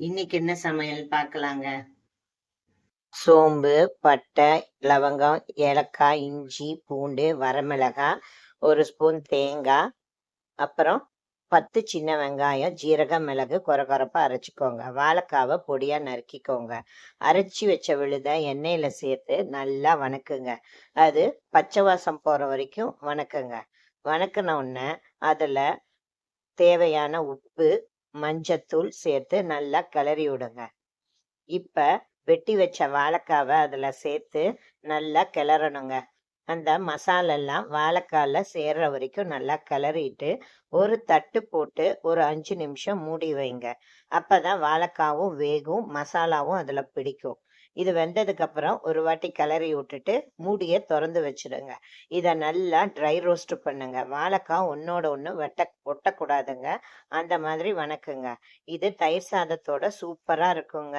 இன்னைக்கு என்ன சமையல் பார்க்கலாங்க. சோம்பு, பட்டை, லவங்கம், ஏலக்காய், இஞ்சி, பூண்டு, வரமிளகாய், 1 ஸ்பூன் தேங்காய், அப்புறம் 10 சின்ன வெங்காயம், ஜீரகம், மிளகு கொரகொரப்பா அரைச்சிக்கோங்க. வாழைக்காவை பொடியா நறுக்கிக்கோங்க. அரைச்சி வச்ச விழுத எண்ணெயில சேர்த்து நல்லா வணக்குங்க. அது பச்சை வாசம் போற வரைக்கும் வணக்குங்க. வணக்குன உடனே அதுல தேவையான உப்பு, மஞ்சத்தூள் சேர்த்து நல்லா கிளறி விடுங்க. இப்ப வெட்டி வச்ச வாழைக்காவை அதுல சேர்த்து நல்லா கிளறணுங்க. அந்த மசாலெல்லாம் வாழைக்கால சேர்ற வரைக்கும் நல்லா கிளறிட்டு ஒரு தட்டு போட்டு ஒரு 5 நிமிஷம் மூடி வைங்க. அப்பதான் வாழைக்காவும் வேகும், மசாலாவும் அதுல பிடிக்கும். இது வெந்ததுக்கு அப்புறம் ஒரு வாட்டி கிளறி விட்டுட்டு மூடியை திறந்து வச்சிடுங்க. இதை நல்லா ட்ரை ரோஸ்ட் பண்ணுங்க. வாழைக்காய் ஒன்னோட ஒன்று ஒட்டக்கூடாதுங்க. அந்த மாதிரி வணக்குங்க. இது தயிர் சாதத்தோட சூப்பரா இருக்குங்க.